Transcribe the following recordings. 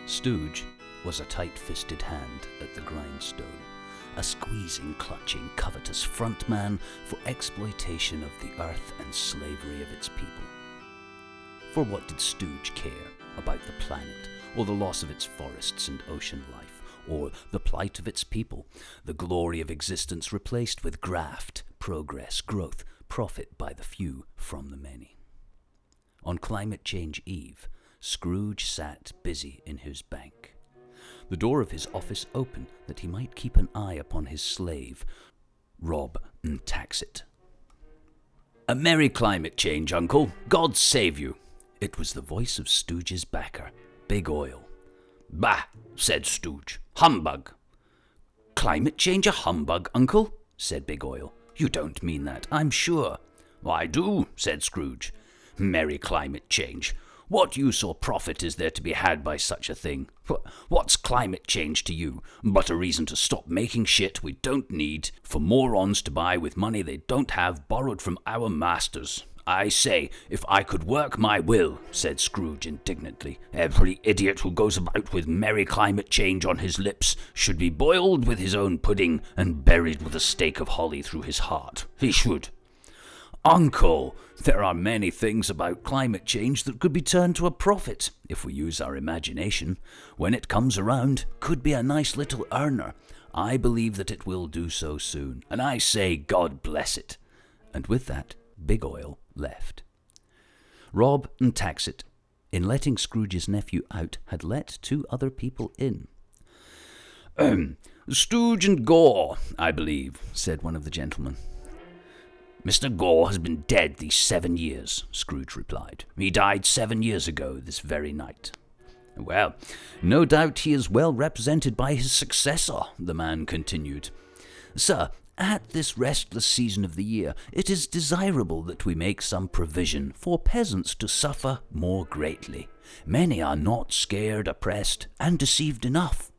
Stooge was a tight-fisted hand at the grindstone, a squeezing, clutching, covetous frontman for exploitation of the earth and slavery of its people. For what did Stooge care about the planet, or the loss of its forests and ocean life, or the plight of its people, the glory of existence replaced with graft, progress, growth, profit by the few from the many? On Climate Change Eve, Scrooge sat busy in his bank, the door of his office open that he might keep an eye upon his slave, Rob and Taxit. "A merry climate change, Uncle. God save you." It was the voice of Stooge's backer, Big Oil. "Bah," said Stooge. "Humbug." "Climate change a humbug, Uncle?" said Big Oil. "You don't mean that, I'm sure." "I do," said Scrooge. "Merry climate change. What use or profit is there to be had by such a thing? What's climate change to you but a reason to stop making shit we don't need for morons to buy with money they don't have borrowed from our masters? I say, if I could work my will," said Scrooge indignantly, "every idiot who goes about with merry climate change on his lips should be boiled with his own pudding and buried with a stake of holly through his heart. He should." "Uncle, there are many things about climate change that could be turned to a profit, if we use our imagination. When it comes around, could be a nice little earner. I believe that it will do so soon, and I say God bless it." And with that, Big Oil left. Rob and Taxit, in letting Scrooge's nephew out, had let 2 other people in. "Stooge and Gore, I believe," said one of the gentlemen. "Mr. Gore has been dead these 7 years, Scrooge replied. "He died 7 years ago this very night." "Well, no doubt he is well represented by his successor," the man continued. "Sir, at this restless season of the year, it is desirable that we make some provision for peasants to suffer more greatly. Many are not scared, oppressed, and deceived enough."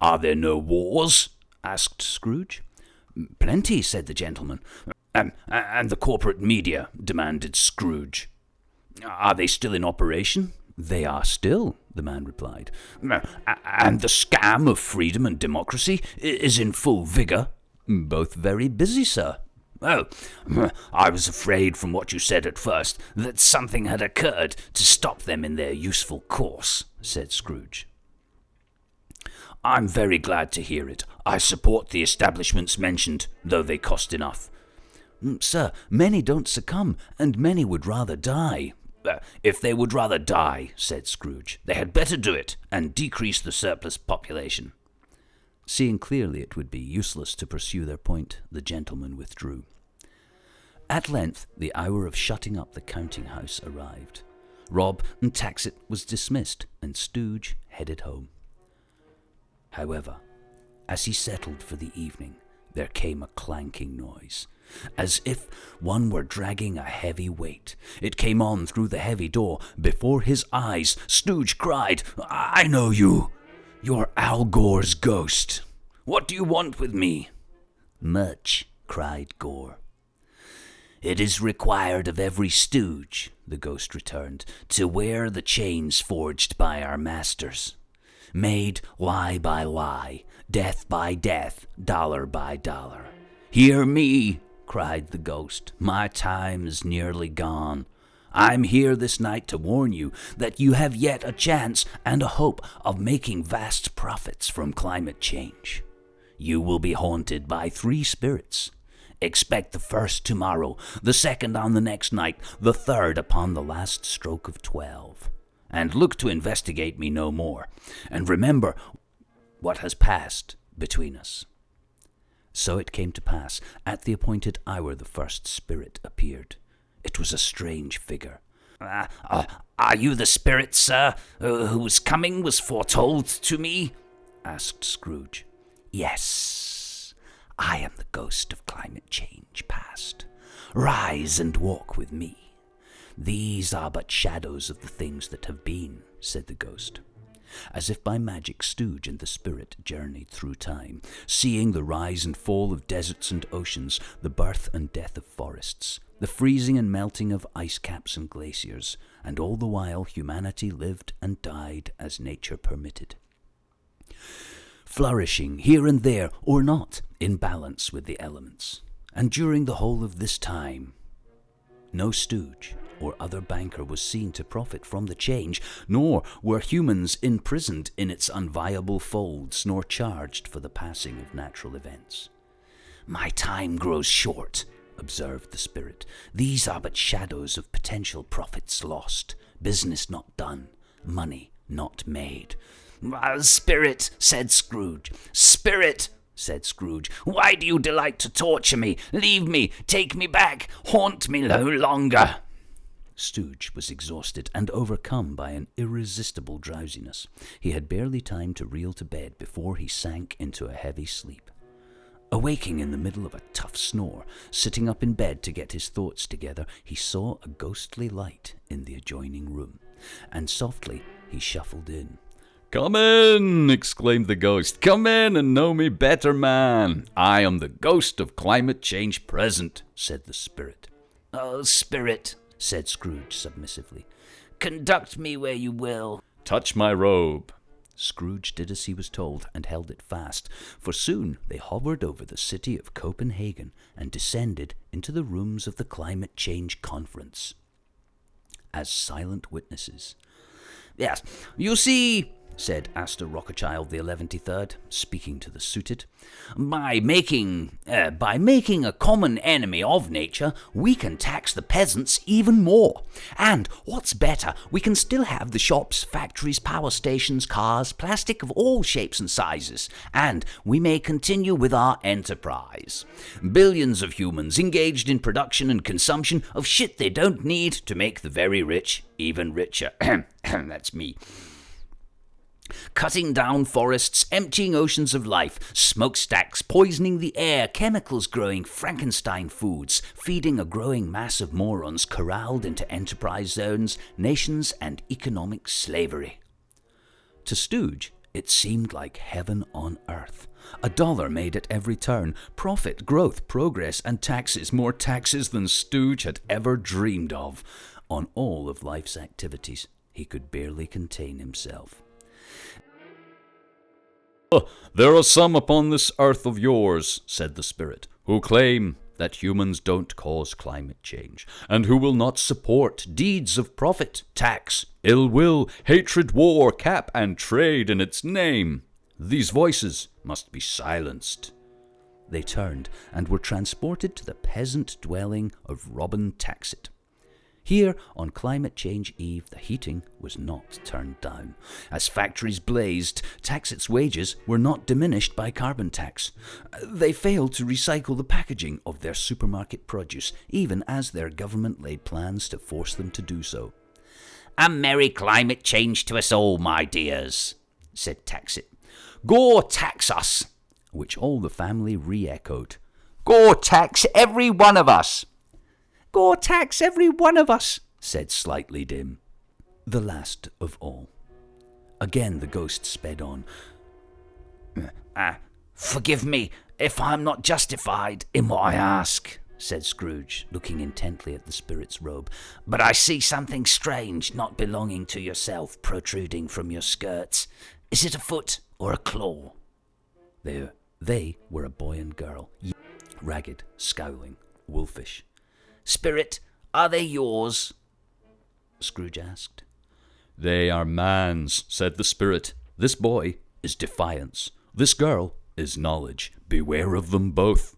"Are there no wars?" asked Scrooge. "Plenty," said the gentleman. And the corporate media?" demanded Scrooge. "Are they still in operation?" "They are still," the man replied. "And the scam of freedom and democracy is in full vigor?" "Both very busy, sir." "Oh, I was afraid from what you said at first that something had occurred to stop them in their useful course," said Scrooge. "I'm very glad to hear it. I support the establishments mentioned, though they cost enough." "Sir, many don't succumb, and many would rather die." "If they would rather die," said Scrooge, "they had better do it, and decrease the surplus population." Seeing clearly it would be useless to pursue their point, the gentleman withdrew. At length, the hour of shutting up the counting-house arrived. Rob and Taxit was dismissed, and Stooge headed home. However, as he settled for the evening, there came a clanking noise, as if one were dragging a heavy weight. It came on through the heavy door. Before his eyes, Stooge cried, "I know you! You're Al Gore's ghost. What do you want with me?" "Much," cried Gore. "It is required of every stooge," the ghost returned, "to wear the chains forged by our masters. Made lie by lie, death by death, dollar by dollar." "Hear me," cried the ghost. "My time is nearly gone. I'm here this night to warn you that you have yet a chance and a hope of making vast profits from climate change. You will be haunted by 3 spirits. Expect the first tomorrow, the second on the next night, the third upon the last stroke of 12. And look to investigate me no more, and remember what has passed between us." So it came to pass, at the appointed hour the first spirit appeared. It was a strange figure. Are you the spirit, sir, whose coming was foretold to me?" asked Scrooge. "Yes, I am the ghost of climate change past. Rise and walk with me. These are but shadows of the things that have been," said the ghost. As if by magic, Stooge and the spirit journeyed through time, seeing the rise and fall of deserts and oceans, the birth and death of forests, the freezing and melting of ice caps and glaciers, and all the while humanity lived and died as nature permitted, flourishing here and there, or not, in balance with the elements. And during the whole of this time, no Stooge or other banker was seen to profit from the change, nor were humans imprisoned in its unviable folds, nor charged for the passing of natural events. "My time grows short," observed the spirit. "These are but shadows of potential profits lost, business not done, money not made." "Spirit," said Scrooge. "Spirit," said Scrooge, "why do you delight to torture me? Leave me, take me back, haunt me no longer." Stooge was exhausted and overcome by an irresistible drowsiness. He had barely time to reel to bed before he sank into a heavy sleep. Awaking in the middle of a tough snore, sitting up in bed to get his thoughts together, he saw a ghostly light in the adjoining room, and softly he shuffled in. "Come in!" exclaimed the ghost. "Come in and know me better, man. I am the ghost of climate change present," said the spirit. "Oh, spirit," said Scrooge submissively, "conduct me where you will." "Touch my robe." Scrooge did as he was told and held it fast, for soon they hovered over the city of Copenhagen and descended into the rooms of the Climate Change Conference as silent witnesses. "Yes, you see," said Astor Rockchild the 113rd, speaking to the suited, by making a common enemy of nature, we can tax the peasants even more. And what's better, we can still have the shops, factories, power stations, cars, plastic of all shapes and sizes, and we may continue with our enterprise. Billions of humans engaged in production and consumption of shit they don't need to make the very rich even richer." That's me. "Cutting down forests, emptying oceans of life, smokestacks poisoning the air, chemicals growing Frankenstein foods, feeding a growing mass of morons corralled into enterprise zones, nations, and economic slavery." To Stooge, it seemed like heaven on earth. A dollar made at every turn, profit, growth, progress, and taxes, more taxes than Stooge had ever dreamed of. On all of life's activities, he could barely contain himself. "There are some upon this earth of yours," said the spirit, "who claim that humans don't cause climate change, and who will not support deeds of profit, tax, ill will, hatred, war, cap, and trade in its name. These voices must be silenced." They turned and were transported to the peasant dwelling of Robin Taxit. Here, on Climate Change Eve, the heating was not turned down. As factories blazed, Taxit's wages were not diminished by carbon tax. They failed to recycle the packaging of their supermarket produce, even as their government laid plans to force them to do so. "A merry climate change to us all, my dears," said Taxit. "Go tax us," which all the family re-echoed. "Go tax every one of us." "Go tax every one of us," said Slightly Dim, the last of all. Again the ghost sped on. "Forgive me if I'm not justified in what I ask," said Scrooge, looking intently at the spirit's robe, "but I see something strange not belonging to yourself protruding from your skirts. Is it a foot or a claw?" They were a boy and girl, ragged, scowling, wolfish. "Spirit, are they yours?" Scrooge asked. "They are man's," said the spirit. "This boy is defiance. This girl is knowledge. Beware of them both,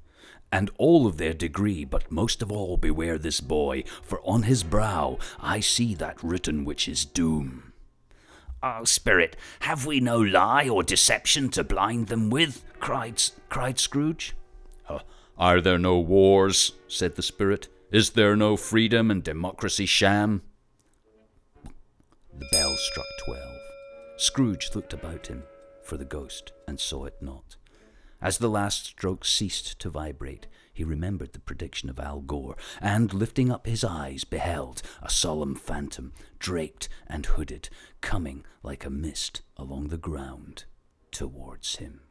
and all of their degree, but most of all beware this boy, for on his brow I see that written which is doom." "Oh, spirit, have we no lie or deception to blind them with?" cried Scrooge. "Are there no wars?" said the spirit. "Is there no freedom and democracy sham?" The bell struck 12. Scrooge looked about him for the ghost and saw it not. As the last stroke ceased to vibrate, he remembered the prediction of Al Gore, and, lifting up his eyes, beheld a solemn phantom, draped and hooded, coming like a mist along the ground towards him.